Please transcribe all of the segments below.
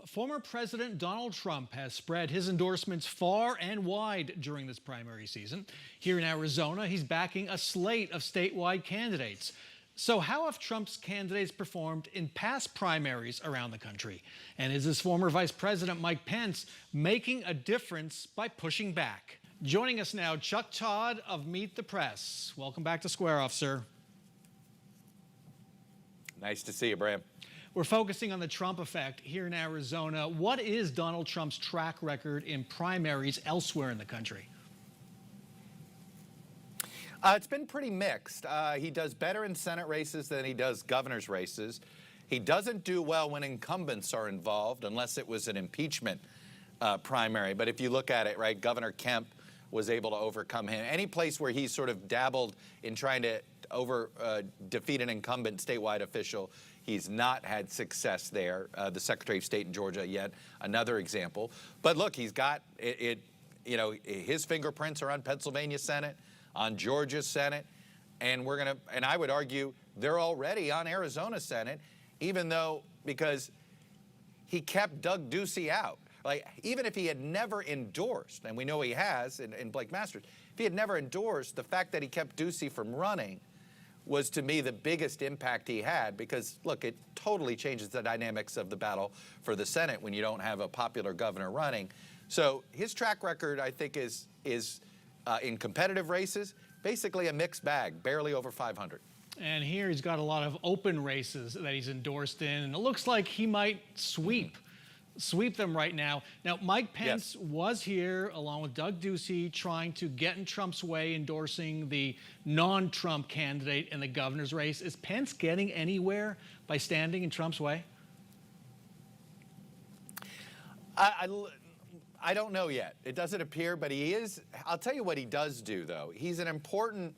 Former President Donald Trump has spread his endorsements far and wide during this primary season. Here in Arizona, he's backing a slate of statewide candidates. So how have Trump's candidates performed in past primaries around the country? And is his former Vice President Mike Pence making a difference by pushing back? Joining us now, Chuck Todd of Meet the Press. Welcome back to Square Off, sir. Nice to see you, Bram. We're focusing on the Trump effect here in Arizona. What is Donald Trump's track record in primaries elsewhere in the country? It's been pretty mixed. He does better in Senate races than he does governor's races. He doesn't do well when incumbents are involved, unless it was an impeachment primary. But if you look at it, right, Governor Kemp was able to overcome him. Any place where he's sort of dabbled in trying to defeat an incumbent statewide official, he's not had success there. The Secretary of State in Georgia, yet another example. But look, he's got it. You know, his fingerprints are on Pennsylvania Senate, on Georgia Senate, and I would argue they're already on Arizona Senate, even though, because he kept Doug Ducey out. Like, even if he had never endorsed, and we know he has in Blake Masters, if he had never endorsed, the fact that he kept Ducey from running was, to me, the biggest impact he had, because, look, it totally changes the dynamics of the battle for the Senate when you don't have a popular governor running. So his track record, I think, is in competitive races, basically a mixed bag, barely over 500. And here he's got a lot of open races that he's endorsed in, and it looks like he might sweep them right now. Now, Mike Pence was here along with Doug Ducey trying to get in Trump's way, endorsing the non-Trump candidate in the governor's race. Is Pence getting anywhere by standing in Trump's way? I don't know yet. It doesn't appear, but he is. I'll tell you what he does do, though. He's an important,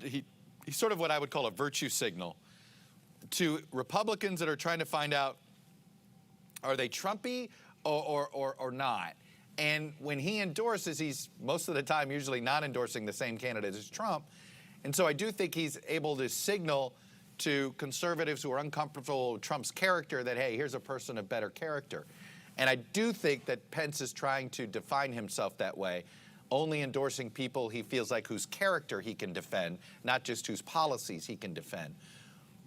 he's sort of what I would call a virtue signal to Republicans that are trying to find out, are they Trumpy or not? And when he endorses, he's most of the time usually not endorsing the same candidate as Trump. And so I do think he's able to signal to conservatives who are uncomfortable with Trump's character that, hey, here's a person of better character. And I do think that Pence is trying to define himself that way, only endorsing people he feels like whose character he can defend, not just whose policies he can defend.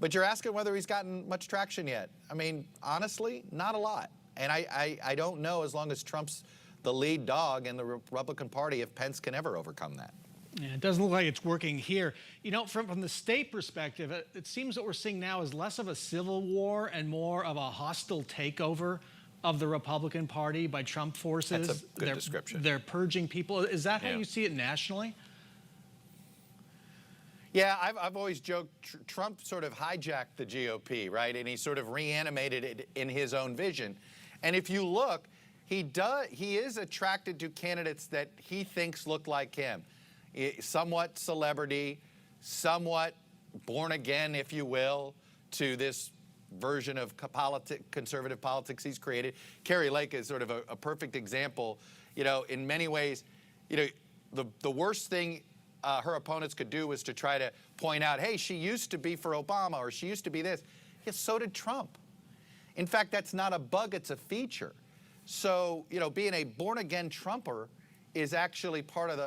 But you're asking whether he's gotten much traction yet. I mean, honestly, not a lot. And I don't know, as long as Trump's the lead dog in the Republican Party, if Pence can ever overcome that. Yeah, it doesn't look like it's working here. You know, from the state perspective, it seems what we're seeing now is less of a civil war and more of a hostile takeover of the Republican Party by Trump forces. That's a good description. They're purging people. Is that how you see it nationally? Yeah, I've always joked Trump sort of hijacked the GOP, right? And he sort of reanimated it in his own vision. And if you look, he is attracted to candidates that he thinks look like him. Somewhat celebrity, somewhat born again, if you will, to this version of conservative politics he's created. Kari Lake is sort of a perfect example. You know, in many ways, you know, the worst thing her opponents could do was to try to point out, hey, she used to be for Obama, or she used to be this. Yeah, so did Trump. In fact, that's not a bug, it's a feature. So, you know, being a born-again Trumper is actually part of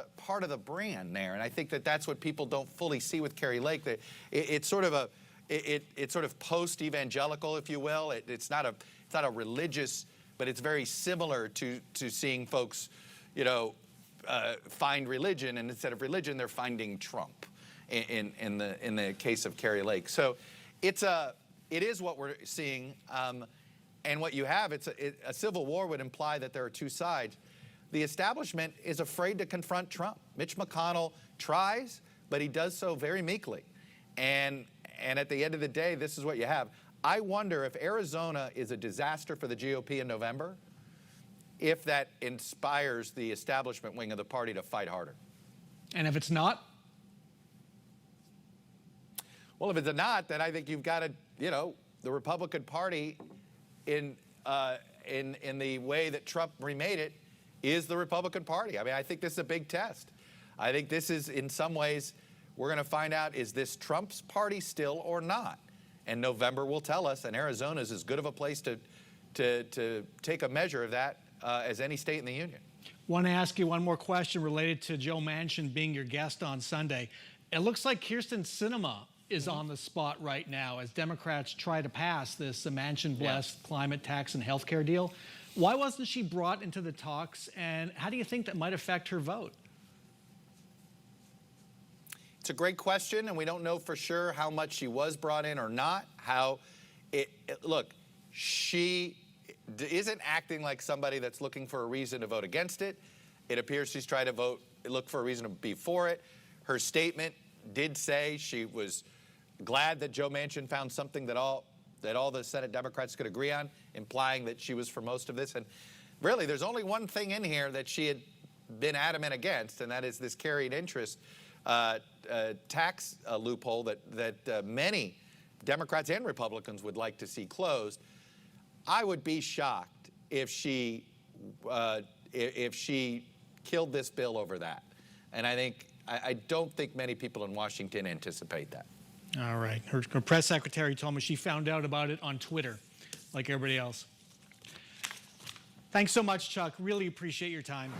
the brand there. And I think that that's what people don't fully see with Kari Lake. That it's sort of it's sort of post-evangelical, if you will. It's not a religious, but it's very similar to seeing folks, you know, find religion, and instead of religion, they're finding Trump. In the case of Kari Lake, so it is what we're seeing, and what you have. A civil war would imply that there are two sides. The establishment is afraid to confront Trump. Mitch McConnell tries, but he does so very meekly, and at the end of the day, this is what you have. I wonder if Arizona is a disaster for the GOP in November, if that inspires the establishment wing of the party to fight harder. And if it's not? Well, if it's not, then I think you've got to, you know, the Republican Party in the way that Trump remade it is the Republican Party. I mean, I think this is a big test. I think this is, in some ways, we're going to find out, is this Trump's party still or not? And November will tell us, and Arizona is as good of a place to take a measure of that as any state in the union. Want to ask you one more question related to Joe Manchin being your guest on Sunday. It looks like Kirsten Sinema is on the spot right now as Democrats try to pass this Manchin-blessed climate tax and health care deal. Why wasn't she brought into the talks, and how do you think that might affect her vote? It's a great question, and we don't know for sure how much she was brought in or not. Look, she isn't acting like somebody that's looking for a reason to vote against it. It appears she's trying to look for a reason to be for it. Her statement did say she was glad that Joe Manchin found something that all the Senate Democrats could agree on, implying that she was for most of this. And really, there's only one thing in here that she had been adamant against, and that is this carried interest tax loophole that many Democrats and Republicans would like to see closed. I would be shocked if she killed this bill over that, and I don't think many people in Washington anticipate that. All right. Her press secretary told me she found out about it on Twitter, like everybody else. Thanks so much, Chuck. Really appreciate your time.